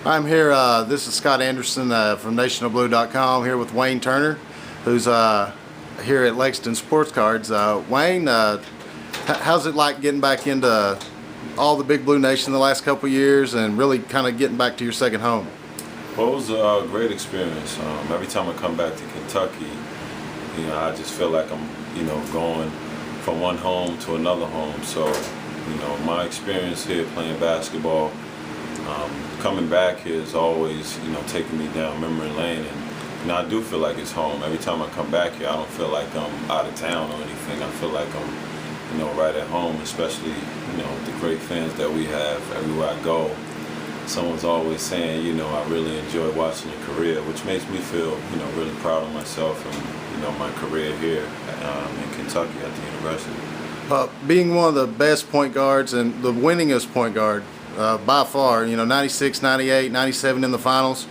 I'm here, this is Scott Anderson from NationalBlue.com, here with Wayne Turner, who's here at Lexington Sports Cards. Wayne, how's it like getting back into all the Big Blue Nation the last couple years and really kind of getting back to your second home? Well, it was a great experience. Every time I come back to Kentucky, I just feel like I'm, going from one home to another home. So, my experience here playing basketball, coming back here is always, taking me down memory lane, and I do feel like it's home. Every time I come back here, I don't feel like I'm out of town or anything. I feel like I'm, right at home, especially, the great fans that we have everywhere I go. Someone's always saying, I really enjoy watching your career, which makes me feel, really proud of myself and, my career here in Kentucky at the university. Being one of the best point guards and the winningest point guard by far, 96, 98, 97 in the finals.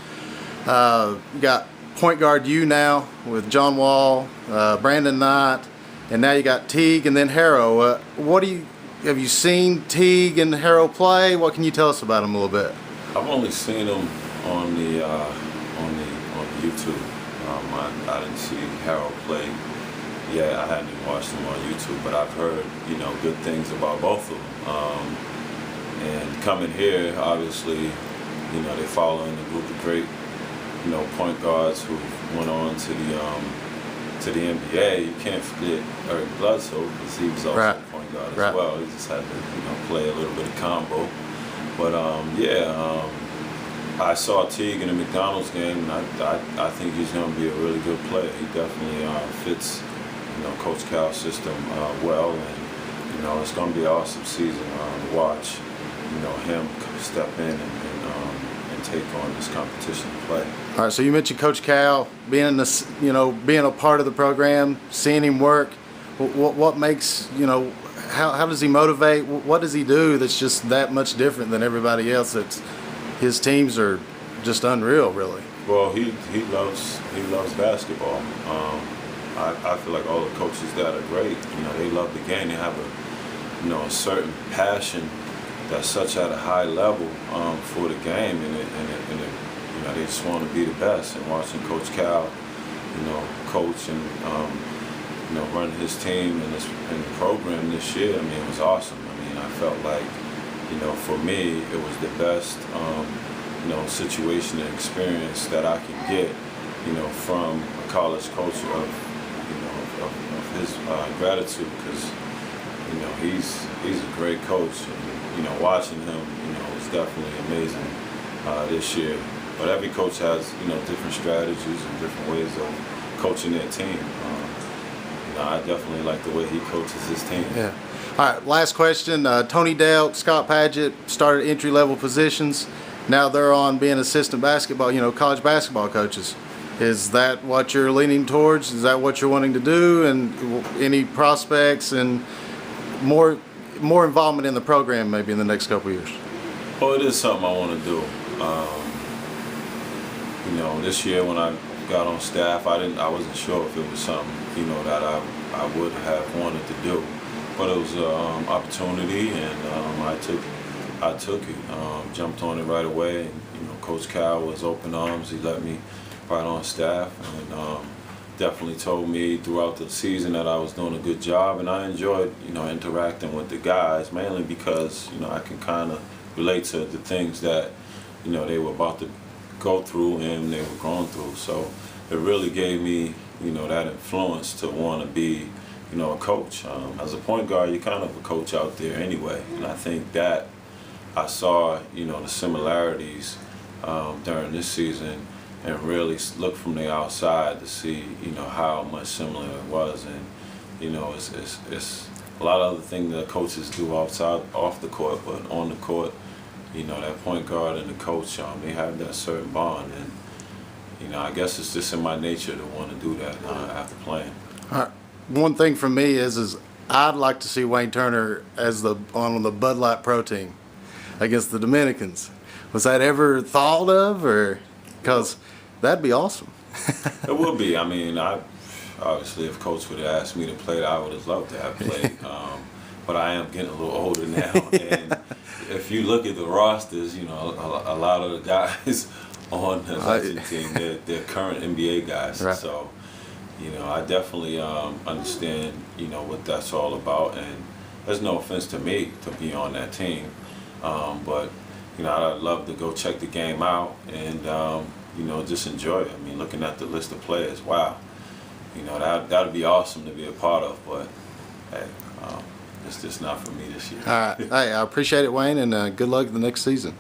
You got point guard U now with John Wall, Brandon Knight, and now you got Teague and then Harrow. Have you seen Teague and Harrow play? What can you tell us about them a little bit? I've only seen them on the YouTube. I didn't see Harrow play. Yeah, I hadn't even watched them on YouTube, but I've heard good things about both of them. And coming here, obviously, they follow in a group of great, point guards who went on to the NBA. You can't forget Eric Bledsoe, because he was also a point guard as well. He just had to, play a little bit of combo. But I saw Teague in the McDonald's game, and I think he's going to be a really good player. He definitely fits, Coach Cal's system well, and it's going to be an awesome season to watch. Him step in and take on this competition to play. All right, so you mentioned Coach Cal being in this, being a part of the program, seeing him work. What makes, how does he motivate? What does he do that's just that much different than everybody else? His teams are just unreal, really. Well, he loves basketball. I feel like all the coaches that are great. They love the game. They have a certain passion that's such at a high level for the game, and they just want to be the best. And watching Coach Cal, coach and run his team and the program this year, it was awesome. I felt like, for me, it was the best, situation and experience that I can get, from a college coach of his gratitude, because he's a great coach. And, watching him, was definitely amazing this year. But every coach has, different strategies and different ways of coaching their team. I definitely like the way he coaches his team. Yeah. All right, last question. Tony Delk, Scott Padgett started entry-level positions. Now they're on being assistant basketball, college basketball coaches. Is that what you're leaning towards? Is that what you're wanting to do? And any prospects and more involvement in the program maybe in the next couple of years? Well, it is something I want to do. This year when I got on staff, I wasn't sure if it was something, that I would have wanted to do. But it was an opportunity, and I took it. Jumped on it right away. And, Coach Cal was open arms. He let me right on staff, and definitely told me throughout the season that I was doing a good job, and I enjoyed, interacting with the guys, mainly because, I can kind of relate to the things that, they were about to go through and they were going through. So it really gave me, that influence to want to be, a coach. As a point guard, you're kind of a coach out there anyway, and I think that I saw, the similarities during this season, and really look from the outside to see, how much similar it was. And, it's a lot of other things that coaches do off the court, but on the court, that point guard and the coach, they have that certain bond. And, I guess it's just in my nature to want to do that after playing. One thing for me is I'd like to see Wayne Turner as on the Bud Light Pro team against the Dominicans. Was that ever thought of, or because that'd be awesome? It would be. Obviously, if Coach would have asked me to play, I would have loved to have played. but I am getting a little older now. And if you look at the rosters, you know, a lot of the guys on the Legend team, they're current NBA guys. Right. So, you know, I definitely understand, you know, what that's all about. And there's no offense to me to be on that team, but you know, I'd love to go check the game out and you know, just enjoy it. I mean, looking at the list of players, wow, you know, that'd be awesome to be a part of. But hey, it's just not for me this year. All right. Hey, I appreciate it, Wayne, and good luck the next season.